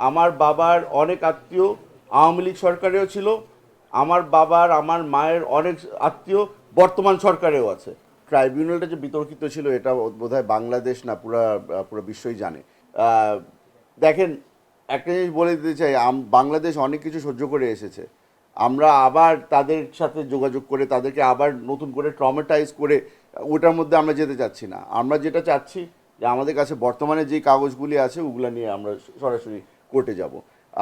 আমার বাবার অনেক আত্মীয় আওয়ামী লীগ সরকারেও ছিল। আমার বাবার আমার মায়ের অনেক আত্মীয় বর্তমান সরকারেও আছে। ট্রাইব্যুনালটা যে বিতর্কিত ছিল এটা বোধহয় বাংলাদেশ না পুরো পুরো বিশ্বই জানে। দেখেন, একটা জিনিস বলে দিতে চাই, বাংলাদেশ অনেক কিছু সহ্য করে এসেছে। আমরা আবার তাদের সাথে যোগাযোগ করে তাদেরকে আবার নতুন করে ট্রমাটাইজ করে ওটার মধ্যে আমরা যেতে চাচ্ছি না। আমরা যেটা চাচ্ছি যে আমাদের কাছে বর্তমানে যে কাগজগুলি আছে ওগুলো নিয়ে আমরা সরাসরি কোর্টে যাব।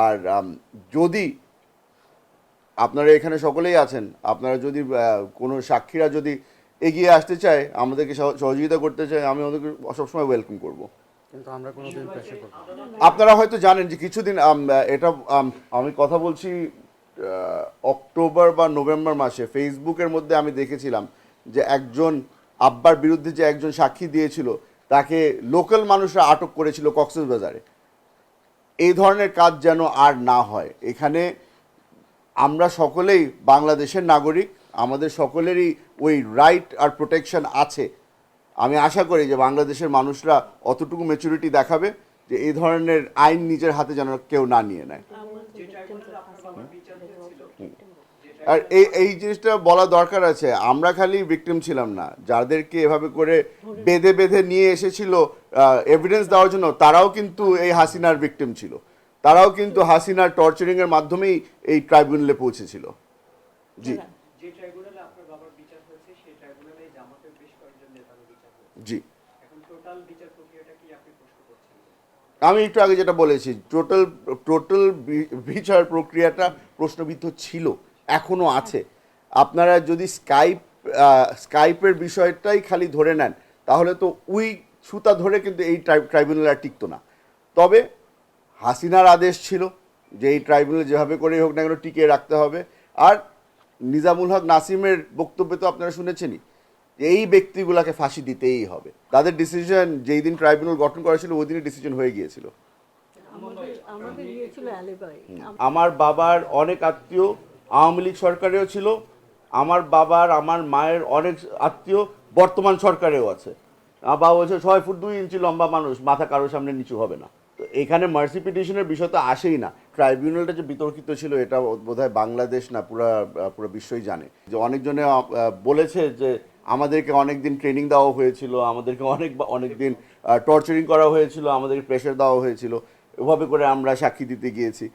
আর যদি আপনারা এখানে সকলেই আছেন, আপনারা যদি কোনো সাক্ষীরা যদি এগিয়ে আসতে চায়, আমাদেরকে সহযোগিতা করতে চায়, আমি ওদেরকে সবসময় ওয়েলকাম করব। কিন্তু আমরা কোনোদিন প্রেশার করব না। আপনারা হয়তো জানেন যে কিছুদিন এটা আমি কথা বলছি অক্টোবর বা নভেম্বর মাসে ফেসবুকের মধ্যে আমি দেখেছিলাম যে একজন আব্বার বিরুদ্ধে যে একজন সাক্ষী দিয়েছিল তাকে লোকাল মানুষরা আটক করেছিল কক্সবাজারে। এই ধরনের কাজ যেন আর না হয়। এখানে আমরা সকলেই বাংলাদেশের নাগরিক, আমাদের সকলেরই ওই রাইট আর প্রোটেকশন আছে। আমি আশা করি যে বাংলাদেশের মানুষরা অতটুকু ম্যাচুরিটি দেখাবে যে এই ধরনের আইন নিজের হাতে যেন কেউ না নিয়ে নেয়। আর এই জিনিসটা বলা দরকার আছে, আমরা খালি ভিকটিম ছিলাম না, যাদেরকে এভাবে করে বেঁধে বেঁধে নিয়ে এসেছিল এভিডেন্স দেওয়ার জন্য, তারাও কিন্তু এই হাসিনার ভিকটিম ছিল। তারাও কিন্তু হাসিনার টর্চারিং এর মাধ্যমেই এই ট্রাইব্যুনালে পৌঁছেছিল। জি যে ট্রাইব্যুনালে আপনার বাবার বিচার হয়েছে সেই ট্রাইব্যুনালে জামাতের বেশ কয়েকজন নেতার বিচার হয়েছে। জি, এখন টোটাল বিচার প্রক্রিয়াটা কি আপনি প্রশ্ন করছেন? আমি একটু আগে যেটা বলেছি, টোটাল টোটাল বিচার প্রক্রিয়াটা প্রশ্নবিদ্ধ ছিল, এখনো আছে। আপনারা যদি স্কাইপের বিষয়টাই খালি ধরে নেন তাহলে তো ওই সুতা ধরে কিন্তু এই ট্রাইব্যুনাল আর টিকতো না। তবে হাসিনার আদেশ ছিল যে এই ট্রাইব্যুনাল যেভাবে করেই হোক না কেন টিকিয়ে রাখতে হবে। আর নিজামুল হক নাসিমের বক্তব্য তো আপনারা শুনেছেনই, যে এই ব্যক্তিগুলোকে ফাঁসি দিতেই হবে। তাদের ডিসিশন যেই দিন ট্রাইব্যুনাল গঠন করা ছিল ওই দিনই ডিসিশন হয়ে গিয়েছিল। আমার বাবার অনেক আত্মীয় আওয়ামী লীগ সরকারেও ছিল। আমার বাবার আমার মায়ের অনেক আত্মীয় বর্তমান সরকারেও আছে। আমার বাবা বলছে 6 ফুট 2 ইঞ্চি লম্বা মানুষ, মাথা কারোর সামনে নিচু হবে না। তো এখানে মার্সি পিটিশনের বিষয় তো আসেই না। ট্রাইব্যুনালটা যে বিতর্কিত ছিল এটা বোধহয় বাংলাদেশ না পুরো পুরো বিশ্বই জানে। যে অনেকজনে বলেছে যে আমাদেরকে অনেক দিন ট্রেনিং দেওয়া হয়েছিল, আমাদেরকে অনেক দিন টর্চারিং করা হয়েছিল, আমাদেরকে প্রেশার দেওয়া হয়েছিল, এভাবে করে আমরা সাক্ষী দিতে গিয়েছি।